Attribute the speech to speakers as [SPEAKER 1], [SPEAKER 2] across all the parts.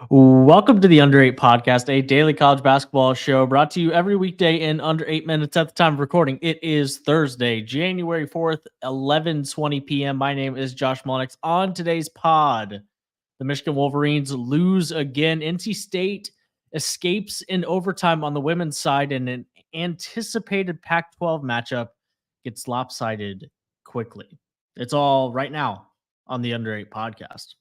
[SPEAKER 1] Welcome to the Under 8 podcast, a daily college basketball show brought to you every weekday in under 8 minutes at the time of recording. It is Thursday, January 4th, 11:20 p.m. My name is Josh Mullenix. On today's pod, the Michigan Wolverines lose again. NC State escapes in overtime on the women's side, and an anticipated Pac-12 matchup gets lopsided quickly. It's all right now on the Under 8 podcast.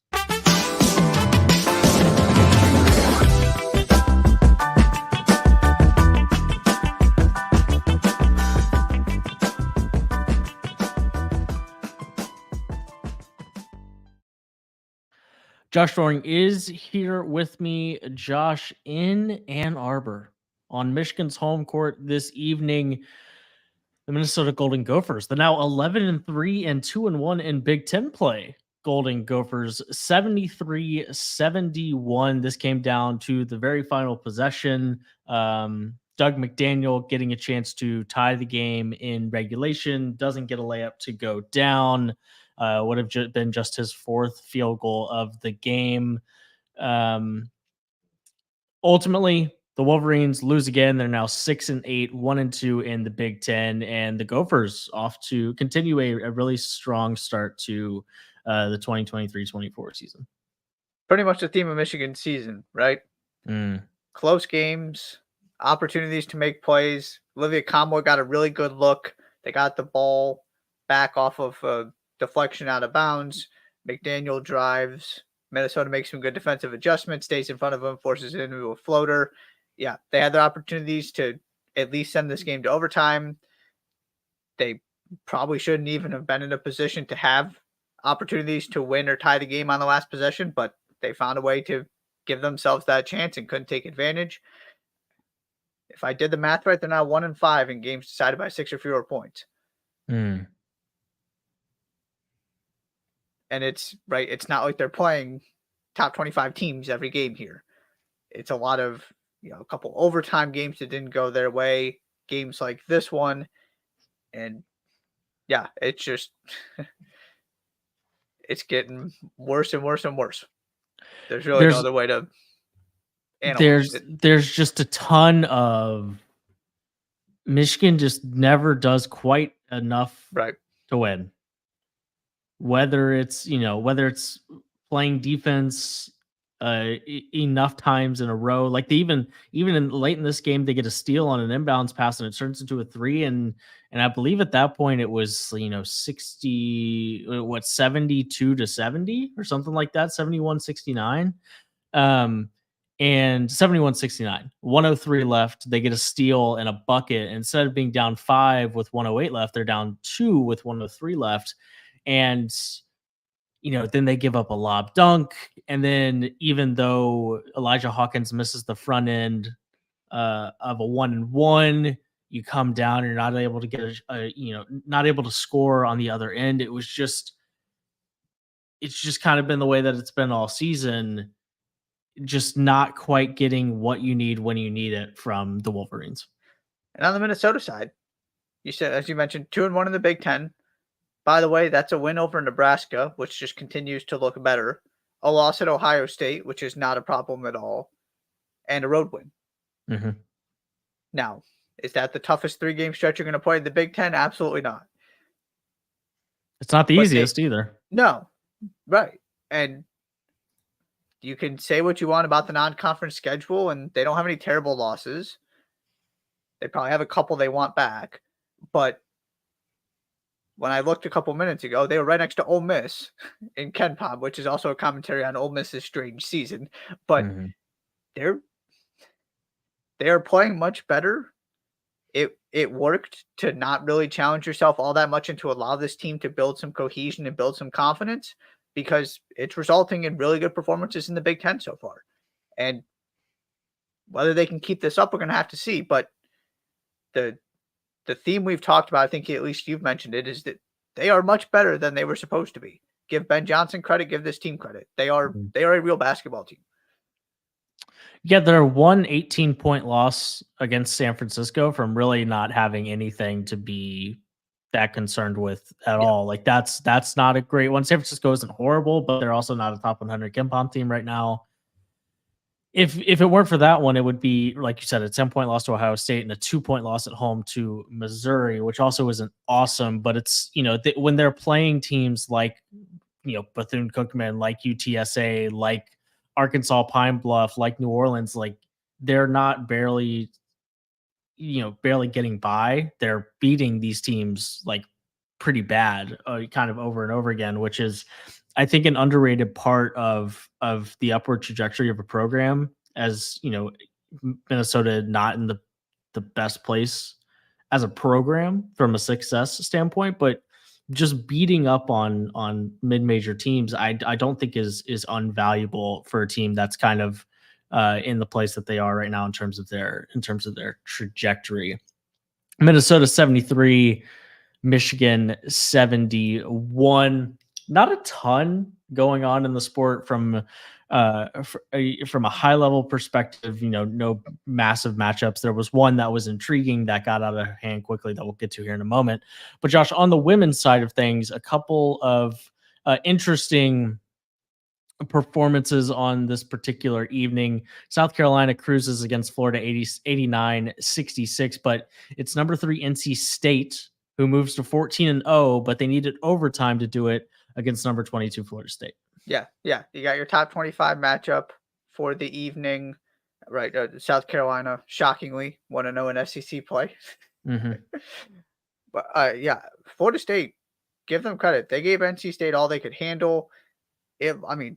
[SPEAKER 1] Josh Doering is here with me. Josh, in Ann Arbor on Michigan's home court this evening, the Minnesota Golden Gophers, the now 11-3 and 2-1 in Big Ten play. Golden Gophers 73-71. This came down to the very final possession. Doug McDaniel getting a chance to tie the game in regulation, doesn't get a layup to go down. Would have been just his fourth field goal of the game. Ultimately, the Wolverines lose again. They're now 6-8, 1-2 in the Big Ten, and the Gophers off to continue a really strong start to the 2023-24 season.
[SPEAKER 2] Pretty much the theme of Michigan's season, right? Close games, opportunities to make plays. Olivia Conboy got a really good look. They got the ball back off of a deflection out of bounds. McDaniel drives. Minnesota makes some good defensive adjustments, stays in front of him, forces it into a floater. Yeah, they had their opportunities to at least send this game to overtime. They probably shouldn't even have been in a position to have opportunities to win or tie the game on the last possession, but they found a way to give themselves that chance and couldn't take advantage. If I did the math right, they're now 1-5 in games decided by 6 or fewer points. And it's right. It's not like they're playing top 25 teams every game here. It's a lot of, a couple overtime games that didn't go their way, games like this one. And yeah, it's just, it's getting worse and worse and worse. There's really no other way to analyze it.
[SPEAKER 1] There's just a ton of Michigan just never does quite enough to win. Whether it's playing defense enough times in a row, like they even late in this game, they get a steal on an inbounds pass and it turns into a three. And I believe at that point it was, 72-70 or something like that, 71-69. And 71-69, 103 left. They get a steal and a bucket. Instead of being down 5 with 108 left, they're down 2 with 103 left. And, then they give up a lob dunk. And then even though Elijah Hawkins misses the front end of a 1-and-1, you come down, you're not able to get not able to score on the other end. It's just kind of been the way that it's been all season. Just not quite getting what you need when you need it from the Wolverines.
[SPEAKER 2] And on the Minnesota side, you said, as you mentioned, 2-1 in the Big Ten. By the way, that's a win over Nebraska, which just continues to look better. A loss at Ohio State, which is not a problem at all. And a road win. Now, is that the toughest 3-game stretch you're going to play in the Big Ten? Absolutely not.
[SPEAKER 1] It's not the easiest either.
[SPEAKER 2] No, right. And you can say what you want about the non-conference schedule, and they don't have any terrible losses. They probably have a couple they want back. But when I looked a couple minutes ago, they were right next to Ole Miss in KenPom, which is also a commentary on Ole Miss's strange season. But they are playing much better. It worked to not really challenge yourself all that much and to allow this team to build some cohesion and build some confidence, because it's resulting in really good performances in the Big Ten so far. And whether they can keep this up, we're going to have to see. But the theme we've talked about, I think at least you've mentioned it, is that they are much better than they were supposed to be. Give Ben Johnson credit, give this team credit. They are a real basketball team.
[SPEAKER 1] Yeah, their 18-point loss against San Francisco from really not having anything to be that concerned with at all. Like that's not a great one. San Francisco isn't horrible, but they're also not a top 100 KenPom team right now. If it weren't for that one, it would be, like you said, a 10-point loss to Ohio State and a 2-point loss at home to Missouri, which also isn't awesome. But it's, when they're playing teams like, Bethune-Cookman, like UTSA, like Arkansas Pine Bluff, like New Orleans, like they're not barely getting by. They're beating these teams like pretty bad, kind of over and over again, which is, I think, an underrated part of the upward trajectory of a program. As Minnesota not in the best place as a program from a success standpoint, but just beating up on mid-major teams, I don't think is unvaluable for a team that's kind of in the place that they are right now in terms of their trajectory. Minnesota 73, Michigan 71. Not a ton going on in the sport from a high level perspective. No massive matchups. There was one that was intriguing that got out of hand quickly that we'll get to here in a moment. But Josh, on the women's side of things, a couple of interesting performances on this particular evening. South Carolina cruises against Florida 89-66, but it's number 3 NC State who moves to 14-0, but they needed overtime to do it against number 22 Florida State.
[SPEAKER 2] Yeah. You got your top 25 matchup for the evening, right? South Carolina, shockingly, 1-0 in SEC play.
[SPEAKER 1] Mm-hmm.
[SPEAKER 2] But Florida State, give them credit. They gave NC State all they could handle. 3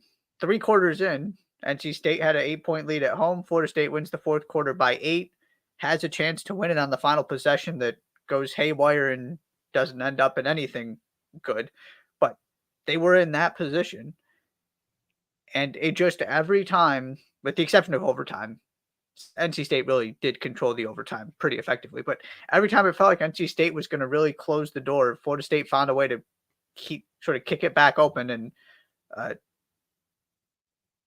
[SPEAKER 2] quarters in, NC State had an 8-point lead at home. Florida State wins the fourth quarter by 8, has a chance to win it on the final possession that goes haywire and doesn't end up in anything good. But they were in that position. And it just every time, with the exception of overtime, NC State really did control the overtime pretty effectively. But every time it felt like NC State was going to really close the door, Florida State found a way to kick it back open. And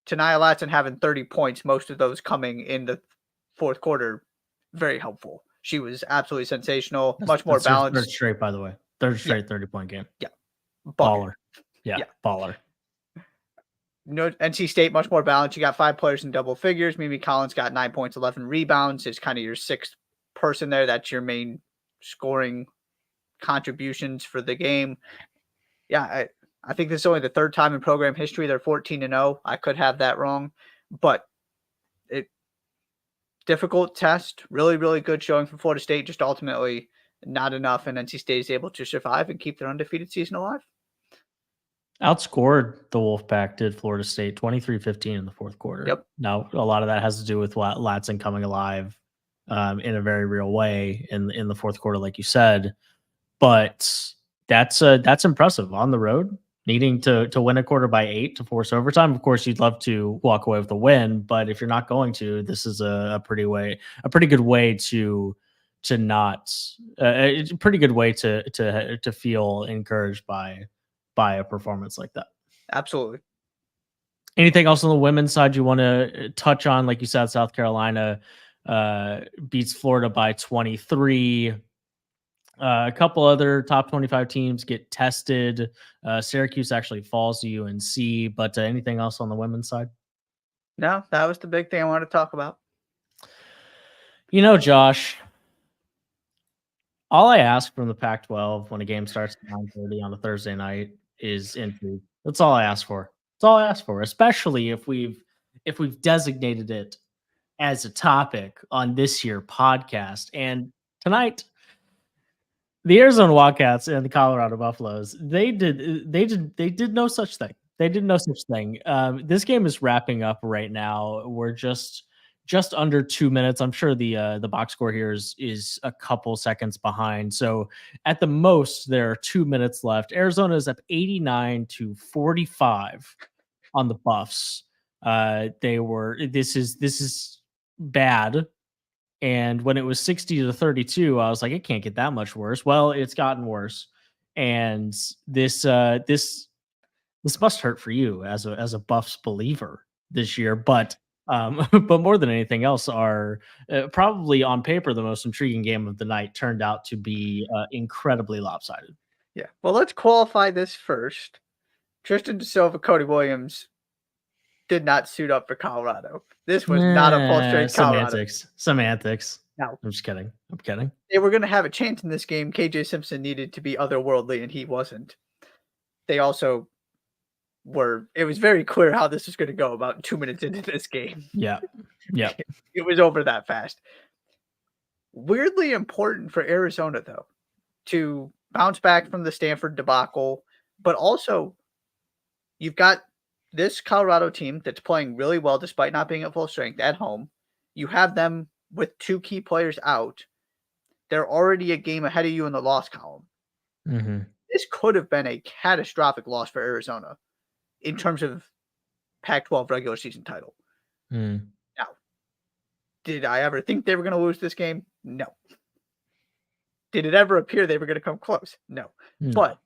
[SPEAKER 2] Tania Latson having 30 points, most of those coming in the fourth quarter, very helpful. She was absolutely sensational, much more balanced.
[SPEAKER 1] Third straight, by the way. Third straight 30-point game.
[SPEAKER 2] Yeah.
[SPEAKER 1] Baller. Yeah, baller.
[SPEAKER 2] NC State, much more balanced. You got 5 players in double figures. Mimi Collins got 9 points, 11 rebounds. Is kind of your 6th person there. That's your main scoring contributions for the game. Yeah, I think this is only the 3rd time in program history they're 14-0. I could have that wrong, but difficult test. Really, really good showing from Florida State. Just ultimately not enough, and NC State is able to survive and keep their undefeated season alive.
[SPEAKER 1] Outscored the Wolfpack, did Florida State 23-15 in the fourth quarter.
[SPEAKER 2] Yep.
[SPEAKER 1] Now, a lot of that has to do with Latson coming alive in a very real way in the fourth quarter, like you said. But that's impressive on the road, needing to win a quarter by 8 to force overtime. Of course, you'd love to walk away with a win, but if you're not going to, this is a pretty good way to not it's a pretty good way to feel encouraged by a performance like that.
[SPEAKER 2] Absolutely.
[SPEAKER 1] Anything else on the women's side you want to touch on? Like you said, South Carolina beats Florida by 23. A couple other top 25 teams get tested. Syracuse actually falls to UNC, but anything else on the women's side?
[SPEAKER 2] No, that was the big thing I wanted to talk about.
[SPEAKER 1] Josh, all I ask from the Pac-12 when a game starts at 9:30 on a Thursday night is intrigue. That's all I ask for. That's all I ask for, especially if we've designated it as a topic on this here podcast. And tonight, the Arizona Wildcats and the Colorado Buffaloes, they did no such thing. They did no such thing. This game is wrapping up right now. We're just under 2 minutes. I'm sure the box score here is a couple seconds behind. So at the most, there are 2 minutes left. Arizona is up 89-45 on the Buffs. This is bad. And when it was 60-32, I was like, it can't get that much worse. Well, it's gotten worse. And this must hurt for you as a Buffs believer this year. But more than anything else, are probably on paper the most intriguing game of the night turned out to be incredibly lopsided.
[SPEAKER 2] Yeah. Well, let's qualify this first. Tristan DeSilva, Cody Williams, did not suit up for Colorado. This was not a full strength Colorado.
[SPEAKER 1] Semantics.
[SPEAKER 2] No,
[SPEAKER 1] I'm just kidding. I'm kidding.
[SPEAKER 2] they were going to have a chance in this game. KJ Simpson needed to be otherworldly, and he wasn't. They also were. It was very clear how this was going to go about 2 minutes into this game.
[SPEAKER 1] Yeah.
[SPEAKER 2] It was over that fast. Weirdly important for Arizona, though, to bounce back from the Stanford debacle, but also you've got this Colorado team that's playing really well despite not being at full strength at home. You have them with 2 key players out. They're already a game ahead of you in the loss column.
[SPEAKER 1] Mm-hmm.
[SPEAKER 2] This could have been a catastrophic loss for Arizona in terms of Pac-12 regular season title.
[SPEAKER 1] Mm.
[SPEAKER 2] Now, did I ever think they were going to lose this game? No. Did it ever appear they were going to come close? No. But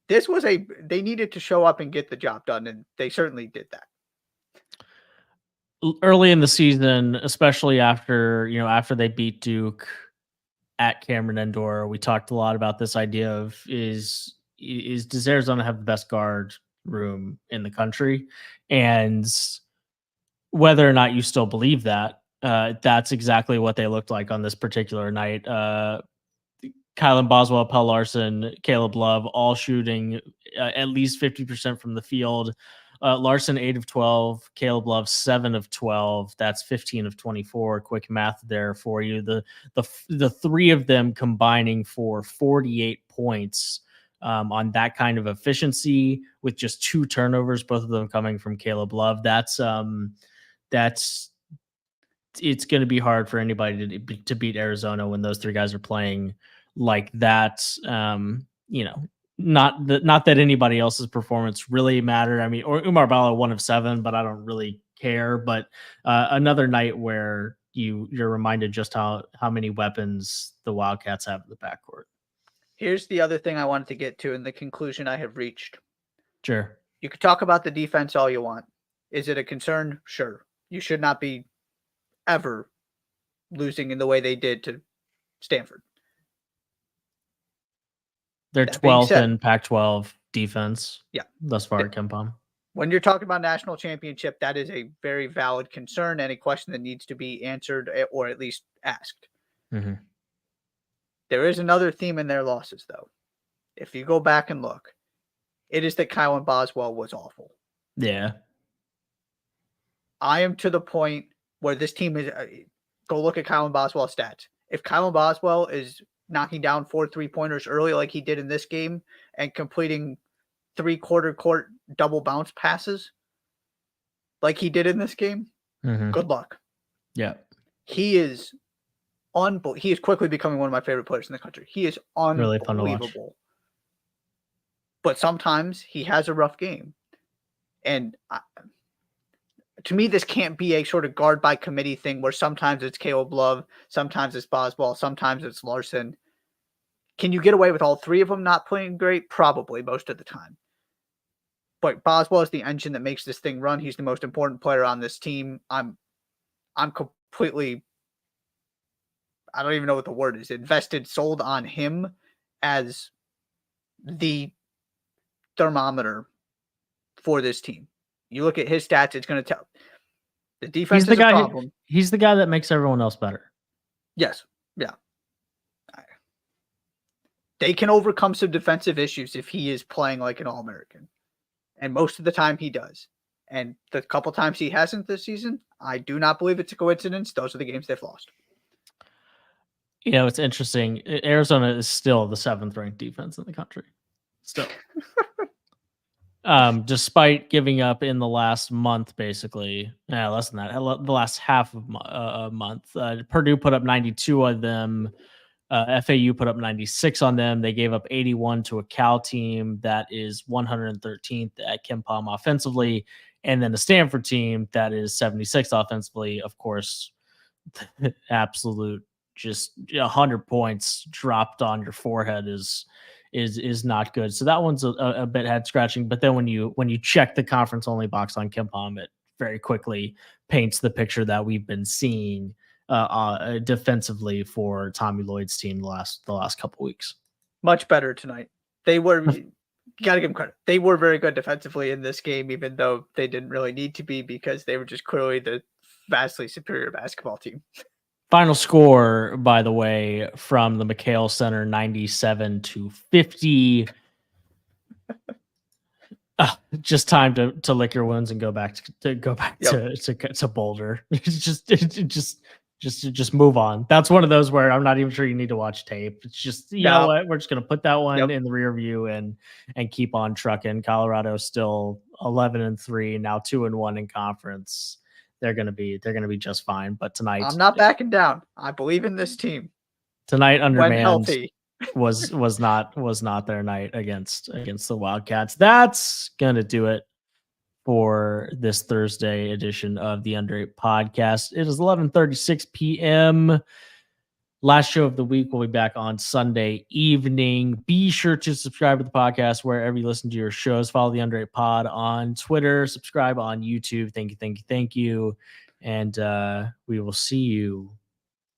[SPEAKER 2] this was they needed to show up and get the job done, and they certainly did that.
[SPEAKER 1] Early in the season, especially after they beat Duke at Cameron Indoor, we talked a lot about this idea of does Arizona have the best guard room in the country? And whether or not you still believe that, that's exactly what they looked like on this particular night. Kylan Boswell, Pell Larson, Caleb Love, all shooting at least 50% from the field. Larson 8 of 12, Caleb Love 7 of 12. That's 15 of 24. Quick math there for you. The 3 of them combining for 48 points on that kind of efficiency with just 2 turnovers, both of them coming from Caleb Love. That's it's going to be hard for anybody to beat Arizona when those 3 guys are playing like that. Not that anybody else's performance really mattered. I mean, or Umar Bala 1 of 7, but I don't really care. But another night where you're reminded just how many weapons the Wildcats have in the backcourt.
[SPEAKER 2] Here's the other thing I wanted to get to, and the conclusion I have reached.
[SPEAKER 1] Sure.
[SPEAKER 2] You could talk about the defense all you want. Is it a concern? Sure. You should not be ever losing in the way they did to Stanford.
[SPEAKER 1] They're 12th in Pac-12 defense.
[SPEAKER 2] Yeah.
[SPEAKER 1] Thus far at KenPom.
[SPEAKER 2] When you're talking about national championship, that is a very valid concern and a question that needs to be answered or at least asked.
[SPEAKER 1] Mm-hmm.
[SPEAKER 2] There is another theme in their losses, though. If you go back and look, it is that Kylan Boswell was awful.
[SPEAKER 1] Yeah.
[SPEAKER 2] I am to the point where this team is go look at Kylan Boswell's stats. If Kylan Boswell is knocking down 4 3-pointers early like he did in this game and completing 3/4 court double bounce passes like he did in this game, good luck.
[SPEAKER 1] Yeah.
[SPEAKER 2] He is unbelievable. He is quickly becoming one of my favorite players in the country. He is unbelievable.
[SPEAKER 1] Really fun to watch.
[SPEAKER 2] But sometimes he has a rough game. And to me, this can't be a sort of guard by committee thing where sometimes it's Caleb Love, sometimes it's Boswell, sometimes it's Larson. Can you get away with all 3 of them not playing great? Probably most of the time. But Boswell is the engine that makes this thing run. He's the most important player on this team. I'm completely, I don't even know what the word is, invested, sold on him as the thermometer for this team. You look at his stats, it's going to tell. The defense is a problem.
[SPEAKER 1] He's the guy that makes everyone else better.
[SPEAKER 2] Yes. Yeah. They can overcome some defensive issues if he is playing like an All-American. And most of the time he does. And the couple times he hasn't this season, I do not believe it's a coincidence. Those are the games they've lost.
[SPEAKER 1] It's interesting. Arizona is still the 7th ranked defense in the country. Still. Despite giving up in the last month, basically, less than that, the last half of a month. Purdue put up 92 on them. FAU put up 96 on them. They gave up 81 to a Cal team that is 113th at KenPom offensively, and then the Stanford team that is 76th offensively. Of course, absolute just 100 points dropped on your forehead is not good. So that one's a bit head scratching. But then when you check the conference only box on KenPom, it very quickly paints the picture that we've been seeing defensively for Tommy Lloyd's team the last couple weeks.
[SPEAKER 2] Much better tonight. They were you got to give them credit. They were very good defensively in this game, even though they didn't really need to be because they were just clearly the vastly superior basketball team.
[SPEAKER 1] Final score, by the way, from the McHale Center, 97-50. Just time to lick your wounds and go back to Boulder. just move on. That's one of those where I'm not even sure you need to watch tape. It's just you know what, we're just gonna put that one in the rear view and keep on trucking. Colorado still 11-3, now 2-1 in conference. They're gonna be just fine. But tonight,
[SPEAKER 2] I'm not backing down. I believe in this team.
[SPEAKER 1] Tonight, undermanned,
[SPEAKER 2] healthy,
[SPEAKER 1] was not their night against the Wildcats. That's gonna do it for this Thursday edition of the Under 8 podcast. It is 11:36 p.m. Last show of the week. We'll be back on Sunday evening. Be sure to subscribe to the podcast wherever you listen to your shows. Follow the Under 8 Pod on Twitter. Subscribe on YouTube. Thank you. And we will see you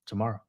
[SPEAKER 1] tomorrow.